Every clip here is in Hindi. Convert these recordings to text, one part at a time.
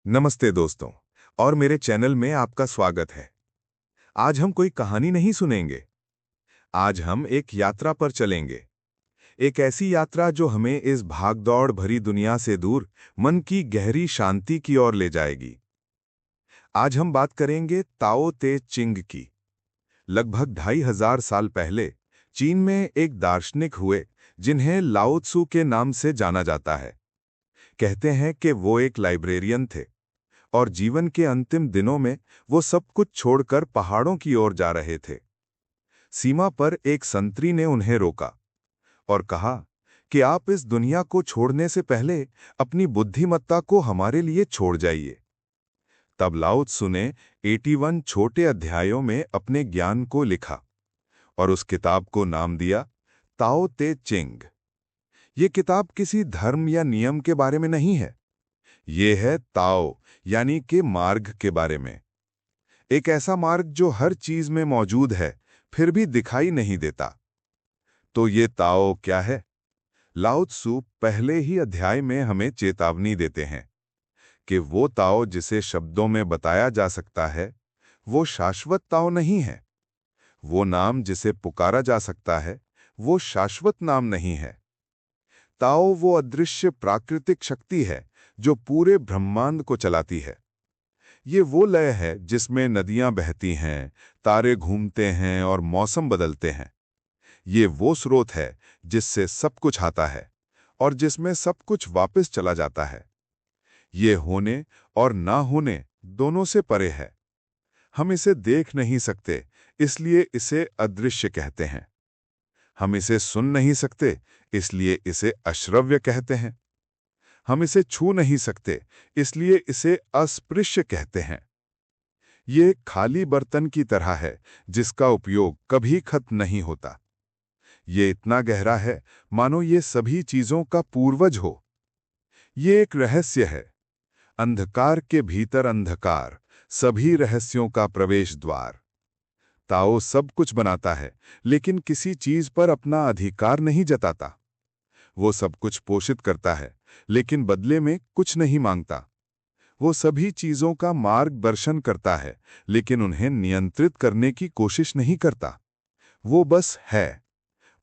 नमस्ते दोस्तों। और मेरे चैनल में आपका स्वागत है। आज हम कोई कहानी नहीं सुनेंगे। आज हम एक यात्रा पर चलेंगे। एक ऐसी यात्रा जो हमें इस भागदौड़ भरी दुनिया से दूर मन की गहरी शांति की ओर ले जाएगी। आज हम बात करेंगे ताओ ते चिंग की। लगभग 2500 साल पहले चीन में एक दार्शनिक हुए जिन्हें लाओ त्सु के नाम से जाना जाता है। कहते हैं कि वो एक लाइब्रेरियन थे और जीवन के अंतिम दिनों में वो सब कुछ छोड़कर पहाड़ों की ओर जा रहे थे। सीमा पर एक संतरी ने उन्हें रोका और कहा कि आप इस दुनिया को छोड़ने से पहले अपनी बुद्धिमत्ता को हमारे लिए छोड़ जाइए। तब लाओ त्सु ने 81 छोटे अध्यायों में अपने ज्ञान को लिखा और उस किताब को नाम दिया ताओ ते चिंग। ये किताब किसी धर्म या नियम के बारे में नहीं है। ये है ताओ यानी कि मार्ग के बारे में। एक ऐसा मार्ग जो हर चीज में मौजूद है फिर भी दिखाई नहीं देता। तो ये ताओ क्या है? लाओ त्सु पहले ही अध्याय में हमें चेतावनी देते हैं कि वो ताओ जिसे शब्दों में बताया जा सकता है वो शाश्वत ताओ नहीं है। वो नाम जिसे पुकारा जा सकता है वो शाश्वत नाम नहीं है। ताओ वो अदृश्य प्राकृतिक शक्ति है जो पूरे ब्रह्मांड को चलाती है। ये वो लय है जिसमें नदियां बहती हैं, तारे घूमते हैं और मौसम बदलते हैं। ये वो स्रोत है जिससे सब कुछ आता है और जिसमें सब कुछ वापस चला जाता है। ये होने और ना होने दोनों से परे है। हम इसे देख नहीं सकते, इसलिए इसे अदृश्य कहते हैं। हम इसे सुन नहीं सकते, इसलिए इसे अश्रव्य कहते हैं। हम इसे छू नहीं सकते, इसलिए इसे अस्पृश्य कहते हैं। ये एक खाली बर्तन की तरह है जिसका उपयोग कभी खत्म नहीं होता। ये इतना गहरा है मानो ये सभी चीजों का पूर्वज हो। ये एक रहस्य है, अंधकार के भीतर अंधकार, सभी रहस्यों का प्रवेश द्वार। ताओ सब कुछ बनाता है लेकिन किसी चीज पर अपना अधिकार नहीं जताता। वो सब कुछ पोषित करता है लेकिन बदले में कुछ नहीं मांगता। वो सभी चीजों का मार्गदर्शन करता है लेकिन उन्हें नियंत्रित करने की कोशिश नहीं करता। वो बस है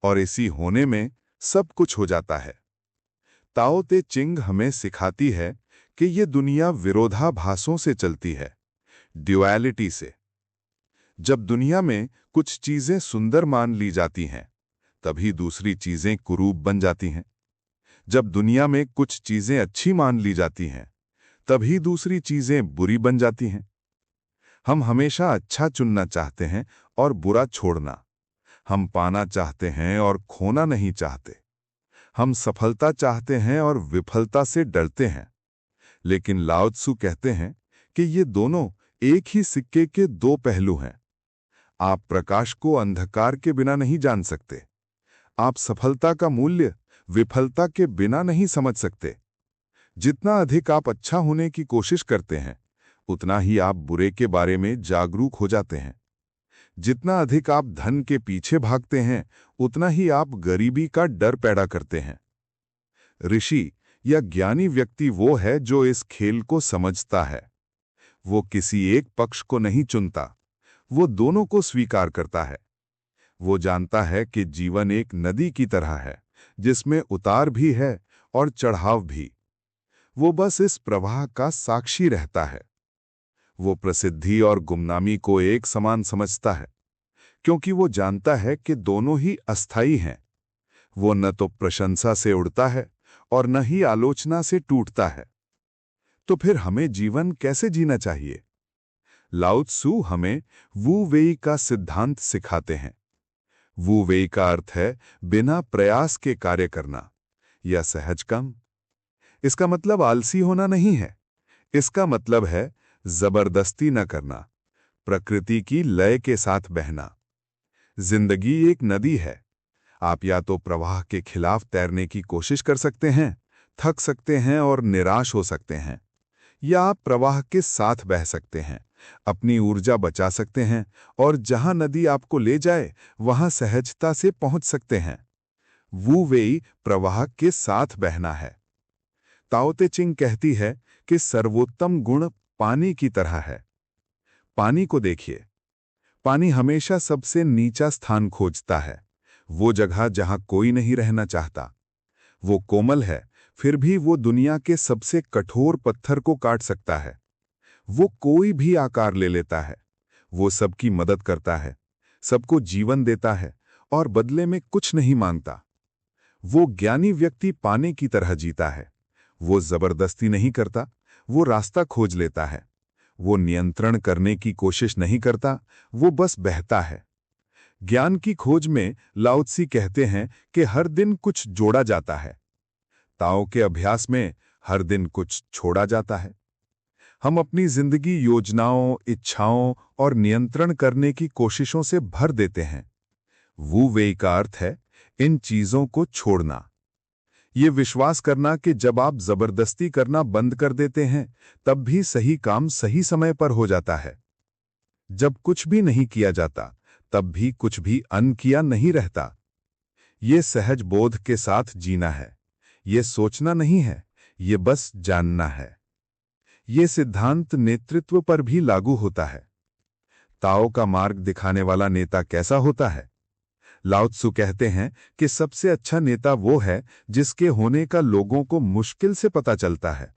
और इसी होने में सब कुछ हो जाता है। ताओ ते चिंग हमें सिखाती है कि ये दुनिया विरोधाभासों से चलती है, ड्युअलिटी से। जब दुनिया में कुछ चीजें सुंदर मान ली जाती हैं, तभी दूसरी चीजें कुरूप बन जाती हैं। जब दुनिया में कुछ चीजें अच्छी मान ली जाती हैं, तभी दूसरी चीजें बुरी बन जाती हैं। हम हमेशा अच्छा चुनना चाहते हैं और बुरा छोड़ना। हम पाना चाहते हैं और खोना नहीं चाहते। हम सफलता चाहते हैं और विफलता से डरते हैं। लेकिन लाओ त्सु कहते हैं कि ये दोनों एक ही सिक्के के दो पहलू हैं। आप प्रकाश को अंधकार के बिना नहीं जान सकते। आप सफलता का मूल्य विफलता के बिना नहीं समझ सकते। जितना अधिक आप अच्छा होने की कोशिश करते हैं, उतना ही आप बुरे के बारे में जागरूक हो जाते हैं। जितना अधिक आप धन के पीछे भागते हैं, उतना ही आप गरीबी का डर पैदा करते हैं। ऋषि या ज्ञानी व्यक्ति वो है जो इस खेल को समझता है। वो किसी एक पक्ष को नहीं चुनता, वो दोनों को स्वीकार करता है। वो जानता है कि जीवन एक नदी की तरह है जिसमें उतार भी है और चढ़ाव भी। वो बस इस प्रवाह का साक्षी रहता है। वो प्रसिद्धि और गुमनामी को एक समान समझता है क्योंकि वो जानता है कि दोनों ही अस्थायी हैं। वो न तो प्रशंसा से उड़ता है और न ही आलोचना से टूटता है। तो फिर हमें जीवन कैसे जीना चाहिए? लाओ त्सु हमें वू वेई का सिद्धांत सिखाते हैं। वू वेई का अर्थ है बिना प्रयास के कार्य करना या सहज काम। इसका मतलब आलसी होना नहीं है। इसका मतलब है जबरदस्ती न करना, प्रकृति की लय के साथ बहना। जिंदगी एक नदी है। आप या तो प्रवाह के खिलाफ तैरने की कोशिश कर सकते हैं, थक सकते हैं और निराश हो सकते हैं, या आप प्रवाह के साथ बह सकते हैं, अपनी ऊर्जा बचा सकते हैं और जहां नदी आपको ले जाए वहां सहजता से पहुंच सकते हैं। वू वेई प्रवाह के साथ बहना है। ताओ ते चिंग कहती है कि सर्वोत्तम गुण पानी की तरह है। पानी को देखिए। पानी हमेशा सबसे नीचा स्थान खोजता है, वो जगह जहां कोई नहीं रहना चाहता। वो कोमल है, फिर भी वो दुनिया के सबसे कठोर पत्थर को काट सकता है। वो कोई भी आकार ले लेता है। वो सबकी मदद करता है, सबको जीवन देता है और बदले में कुछ नहीं मांगता। वो ज्ञानी व्यक्ति पानी की तरह जीता है। वो जबरदस्ती नहीं करता, वो रास्ता खोज लेता है। वो नियंत्रण करने की कोशिश नहीं करता, वो बस बहता है। ज्ञान की खोज में लाओ त्से कहते हैं कि हर दिन कुछ जोड़ा जाता है। ताओ के अभ्यास में हर दिन कुछ छोड़ा जाता है। हम अपनी जिंदगी योजनाओं, इच्छाओं और नियंत्रण करने की कोशिशों से भर देते हैं। वू वेई का अर्थ है इन चीजों को छोड़ना। ये विश्वास करना कि जब आप जबरदस्ती करना बंद कर देते हैं, तब भी सही काम सही समय पर हो जाता है। जब कुछ भी नहीं किया जाता, तब भी कुछ भी अनकिया नहीं रहता। ये सहज बोध के साथ जीना है। ये सोचना नहीं है, ये बस जानना है। ये सिद्धांत नेतृत्व पर भी लागू होता है। ताओ का मार्ग दिखाने वाला नेता कैसा होता है? लाओ त्सु कहते हैं कि सबसे अच्छा नेता वो है जिसके होने का लोगों को मुश्किल से पता चलता है।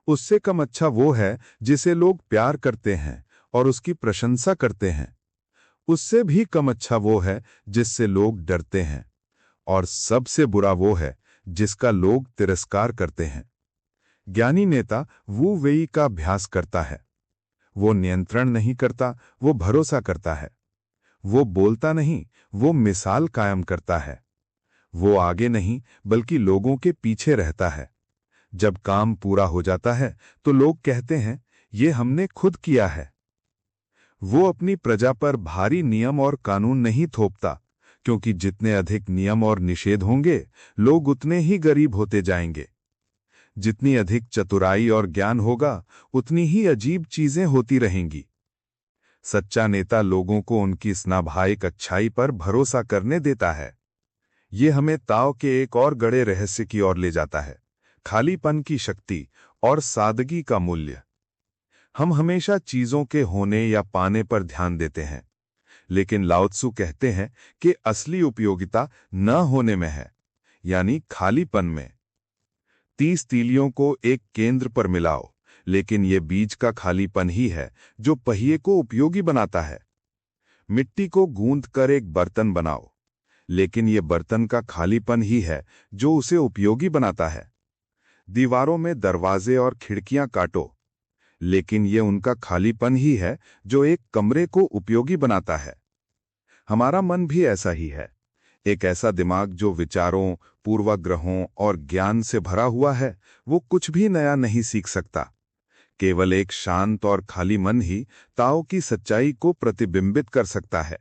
उससे कम अच्छा वो है जिसे लोग प्यार करते हैं और उसकी प्रशंसा करते हैं। उससे भी कम अच्छा वो है जिससे लोग डरते हैं। और सबसे बुरा वो है जिसका लोग तिरस्कार करते हैं। ज्ञानी नेता वू वेई का अभ्यास करता है। वो नियंत्रण नहीं करता, वो भरोसा करता है। वो बोलता नहीं, वो मिसाल कायम करता है। वो आगे नहीं बल्कि लोगों के पीछे रहता है। जब काम पूरा हो जाता है तो लोग कहते हैं, ये हमने खुद किया है। वो अपनी प्रजा पर भारी नियम और कानून नहीं थोपता, क्योंकि जितने अधिक नियम और निषेध होंगे, लोग उतने ही गरीब होते जाएंगे। जितनी अधिक चतुराई और ज्ञान होगा, उतनी ही अजीब चीजें होती रहेंगी। सच्चा नेता लोगों को उनकी स्नाभायिक अच्छाई पर भरोसा करने देता है। ये हमें ताओ के एक और गड़े रहस्य की ओर ले जाता है, खालीपन की शक्ति और सादगी का मूल्य। हम हमेशा चीजों के होने या पाने पर ध्यान देते हैं, लेकिन लाओ त्सु कहते हैं कि असली उपयोगिता न होने में है, यानी खालीपन में। 30 तीलियों को एक केंद्र पर मिलाओ, लेकिन ये बीज का खालीपन ही है जो पहिए को उपयोगी बनाता है। मिट्टी को गूंथ कर एक बर्तन बनाओ, लेकिन ये बर्तन का खालीपन ही है जो उसे उपयोगी बनाता है। दीवारों में दरवाजे और खिड़कियां काटो, लेकिन ये उनका खालीपन ही है जो एक कमरे को उपयोगी बनाता है। हमारा मन भी ऐसा ही है, एक ऐसा दिमाग जो विचारों, पूर्वाग्रहों और ज्ञान से भरा हुआ है। वो कुछ भी नया नहीं सीख सकता। केवल एक शांत और खाली मन ही ताओ की सच्चाई को प्रतिबिंबित कर सकता है।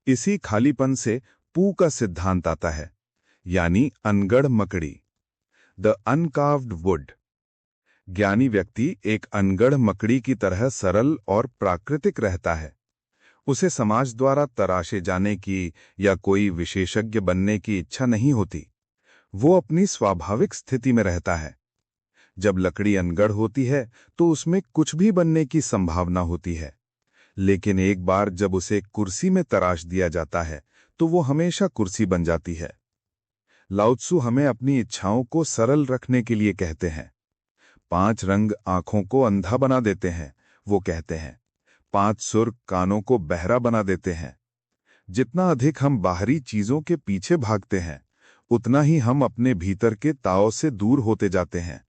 इसी खालीपन से पू का सिद्धांत आता है, यानी अनगढ़ मकड़ी, द अनकार्व्ड वुड। ज्ञानी व्यक्ति एक अनगढ़ मकड़ी की तरह सरल और प्राकृतिक रहता है। उसे समाज द्वारा तराशे जाने की या कोई विशेषज्ञ बनने की इच्छा नहीं होती। वो अपनी स्वाभाविक स्थिति में रहता है। जब लकड़ी अनगढ़ होती है तो उसमें कुछ भी बनने की संभावना होती है, लेकिन एक बार जब उसे कुर्सी में तराश दिया जाता है तो वो हमेशा कुर्सी बन जाती है। लाओ त्सु हमें अपनी इच्छाओं को सरल रखने के लिए कहते हैं। 5 रंग आंखों को अंधा बना देते हैं, वो कहते हैं। 5 सुर कानों को बहरा बना देते हैं। जितना अधिक हम बाहरी चीजों के पीछे भागते हैं, उतना ही हम अपने भीतर के ताओ से दूर होते जाते हैं।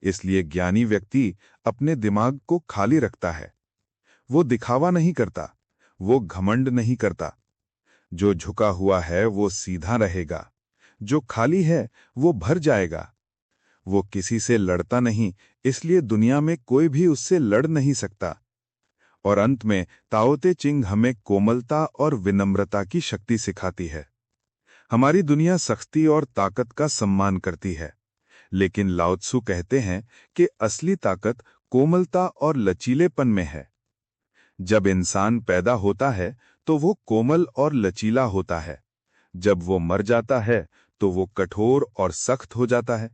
इसलिए ज्ञानी व्यक्ति अपने दिमाग को खाली रखता है। वो दिखावा नहीं करता, वो घमंड नहीं करता। जो झुका हुआ है वो सीधा रहेगा, जो खाली है वो भर जाएगा। वो किसी से लड़ता नहीं, इसलिए दुनिया में कोई भी उससे लड़ नहीं सकता। और अंत में ताओ ते चिंग हमें कोमलता और विनम्रता की शक्ति सिखाती है। हमारी दुनिया सख्ती और ताकत का सम्मान करती है, लेकिन लाओ त्सु कहते हैं कि असली ताकत कोमलता और लचीलेपन में है। जब इंसान पैदा होता है तो वो कोमल और लचीला होता है। जब वो मर जाता है तो वो कठोर और सख्त हो जाता है।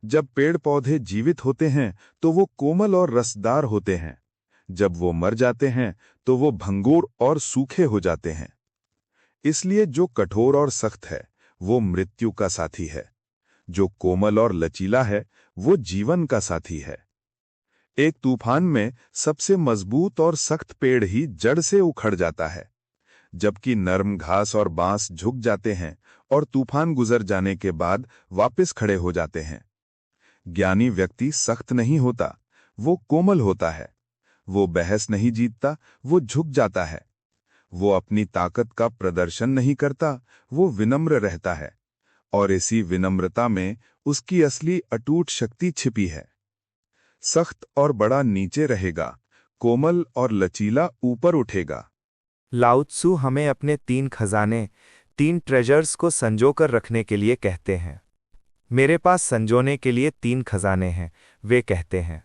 जब पेड़ पौधे जीवित होते हैं तो वो कोमल और रसदार होते हैं। जब वो मर जाते हैं तो वो भंगुर और सूखे हो जाते हैं। इसलिए जो कठोर और सख्त है वो मृत्यु का साथी है। जो कोमल और लचीला है वो जीवन का साथी है। एक तूफान में सबसे मजबूत और सख्त पेड़ ही जड़ से उखड़ जाता है, जबकि नरम घास और बांस झुक जाते हैं और तूफान गुजर जाने के बाद वापस खड़े हो जाते हैं। ज्ञानी व्यक्ति सख्त नहीं होता, वो कोमल होता है। वो बहस नहीं जीतता, वो झुक जाता है। वो अपनी ताकत का प्रदर्शन नहीं करता, वो विनम्र रहता है। और इसी विनम्रता में उसकी असली अटूट शक्ति छिपी है। सख्त और बड़ा नीचे रहेगा, कोमल और लचीला ऊपर उठेगा। लाओ त्सु हमें अपने 3 खजाने, 3 ट्रेजर्स को संजोकर रखने के लिए कहते हैं। मेरे पास संजोने के लिए 3 खजाने हैं, वे कहते हैं।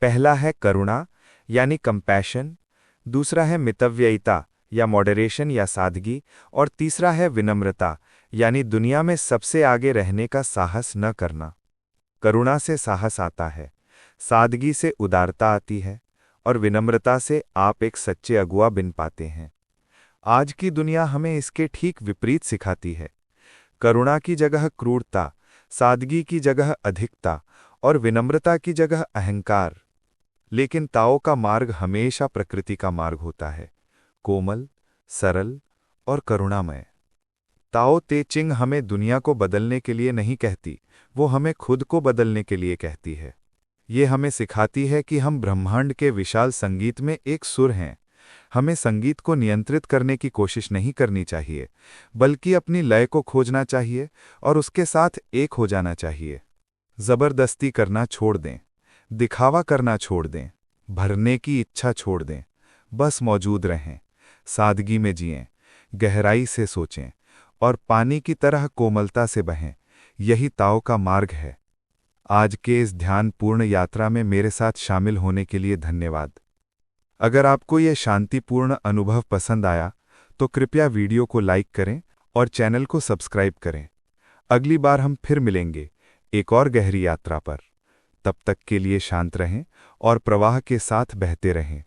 पहला है करुणा यानी कंपैशन, दूसरा है मितव्ययिता या मॉडरेशन या सादगी, और तीसरा है विनम्रता यानी दुनिया में सबसे आगे रहने का साहस न करना। करुणा से साहस आता है, सादगी से उदारता आती है, और विनम्रता से आप एक सच्चे अगुआ बन पाते हैं। आज की दुनिया हमें इसके ठीक विपरीत सिखाती है। करुणा की जगह क्रूरता, सादगी की जगह अधिकता और विनम्रता की जगह अहंकार। लेकिन ताओ का मार्ग हमेशा प्रकृति का मार्ग होता है, कोमल, सरल और करुणामय। ताओ ते चिंग हमें दुनिया को बदलने के लिए नहीं कहती, वो हमें खुद को बदलने के लिए कहती है। ये हमें सिखाती है कि हम ब्रह्मांड के विशाल संगीत में एक सुर हैं। हमें संगीत को नियंत्रित करने की कोशिश नहीं करनी चाहिए, बल्कि अपनी लय को खोजना चाहिए और उसके साथ एक हो जाना चाहिए। जबरदस्ती करना छोड़ दें, दिखावा करना छोड़ दें, भरने की इच्छा छोड़ दें। बस मौजूद रहें, सादगी में जिएं, गहराई से सोचें और पानी की तरह कोमलता से बहें। यही ताओ का मार्ग है। आज के इस ध्यानपूर्ण यात्रा में मेरे साथ शामिल होने के लिए धन्यवाद। अगर आपको यह शांतिपूर्ण अनुभव पसंद आया तो कृपया वीडियो को लाइक करें और चैनल को सब्सक्राइब करें। अगली बार हम फिर मिलेंगे एक और गहरी यात्रा पर। तब तक के लिए शांत रहें और प्रवाह के साथ बहते रहें।